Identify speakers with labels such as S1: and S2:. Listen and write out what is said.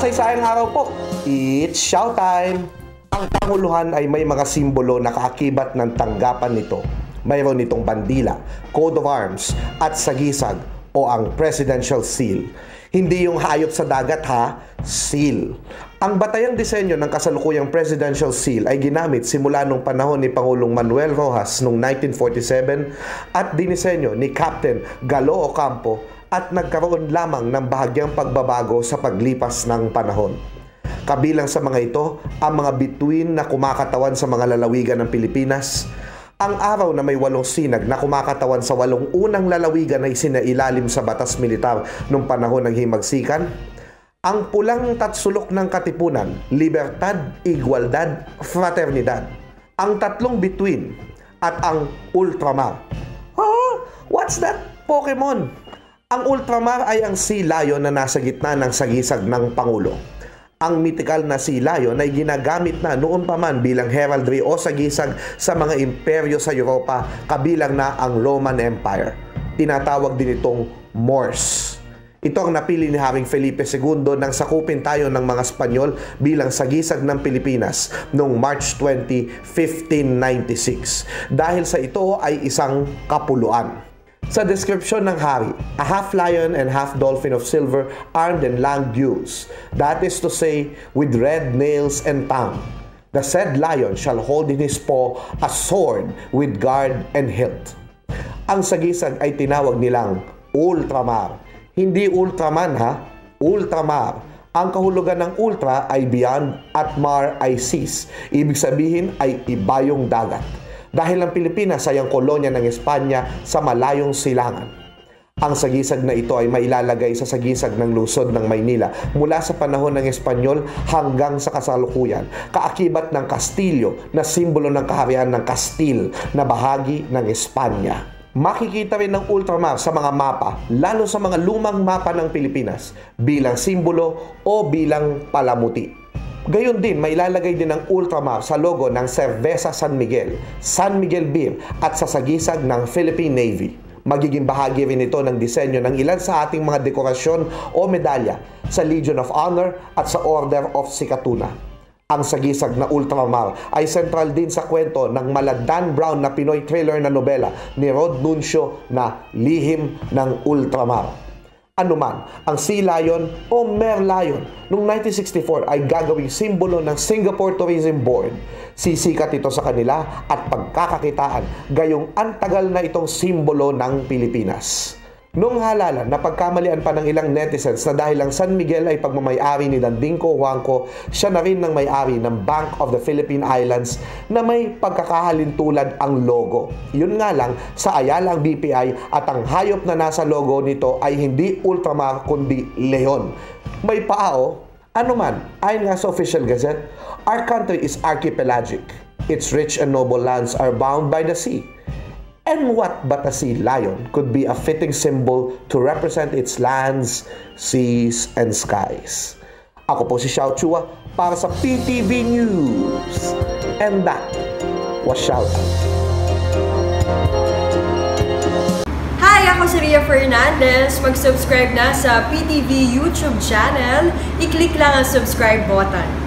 S1: Masaysayang araw po. It's showtime! Ang Panguluhan ay may mga simbolo na kaakibat ng tanggapan nito. Mayroon itong bandila, coat of arms, at sagisag o ang presidential seal. Hindi yung hayop sa dagat ha, seal. Ang batayang disenyo ng kasalukuyang presidential seal ay ginamit simula nung panahon ni Pangulong Manuel Rojas noong 1947 at dinisenyo ni Captain Galo Ocampo at nagkaroon lamang ng bahagyang pagbabago sa paglipas ng panahon. Kabilang sa mga ito, ang mga bituin na kumakatawan sa mga lalawigan ng Pilipinas, ang araw na may 8 sinag na kumakatawan sa 8 unang lalawigan na isinailalim sa batas militar noong panahon ng himagsikan, ang pulang tatsulok ng katipunan, libertad, igualdad, fraternidad, ang 3 bituin, at ang ultramar. Oh, what's that Pokemon? Ang ultramar ay ang sea lion na nasa gitna ng sagisag ng Pangulo. Ang mythical na sea lion ay ginagamit na noon pa man bilang heraldry o sagisag sa mga imperyo sa Europa, kabilang na ang Roman Empire. Tinatawag din itong Morse. Ito ang napili ni Haring Felipe II nang sakupin tayo ng mga Espanyol bilang sagisag ng Pilipinas noong March 20, 1596. Dahil sa ito ay isang kapuluan. Sa description ng hari, a half lion and half dolphin of silver, armed and long gules. That is to say, with red nails and tongue. The said lion shall hold in his paw a sword with guard and hilt. Ang sagisag ay tinawag nilang ultramar. Hindi Ultraman ha, ultramar. Ang kahulugan ng ultra ay beyond at mar ay seas. Ibig sabihin ay iba yung dagat. Dahil ang Pilipinas ay ang kolonya ng Espanya sa malayong silangan. Ang sagisag na ito ay mailalagay sa sagisag ng lungsod ng Maynila mula sa panahon ng Espanyol hanggang sa kasalukuyan, kaakibat ng Kastilyo na simbolo ng kaharian ng Kastil na bahagi ng Espanya. Makikita rin ng ultramar sa mga mapa, lalo sa mga lumang mapa ng Pilipinas, bilang simbolo o bilang palamuti. Gayon din, mailalagay din ang ultramar sa logo ng Cerveza San Miguel Beer at sa sagisag ng Philippine Navy. Magiging bahagi rin ito ng disenyo ng ilan sa ating mga dekorasyon o medalya sa Legion of Honor at sa Order of Sikatuna. Ang sagisag na ultramar ay sentral din sa kwento ng mala Dan Brown na Pinoy thriller na nobela ni Rod Nuncio na Lihim ng Ultramar. Anuman, ang sea lion o mer lion noong 1964 ay gagawing simbolo ng Singapore Tourism Board. Sisikat ito sa kanila at pagkakakitaan, gayong antagal na itong simbolo ng Pilipinas. Noong halalan, napagkamalian pa ng ilang netizens na dahil ang San Miguel ay pagmamayari ni Dandingco Huangco, siya na rin ng may-ari ng Bank of the Philippine Islands na may pagkakahalintulad ang logo. Yun nga lang, sa Ayala ang BPI at ang hayop na nasa logo nito ay hindi ultramar kundi leon. May paao? Ano man, ayon nga sa Official Gazette, our country is archipelagic. Its rich and noble lands are bound by the sea. And what but a sea lion could be a fitting symbol to represent its lands, seas, and skies? Ako po si Xiao Chua para sa PTV News. And that was Shoutout.
S2: Hi! Ako si Ria Fernandez. Mag-subscribe na sa PTV YouTube channel. I-click lang ang subscribe button.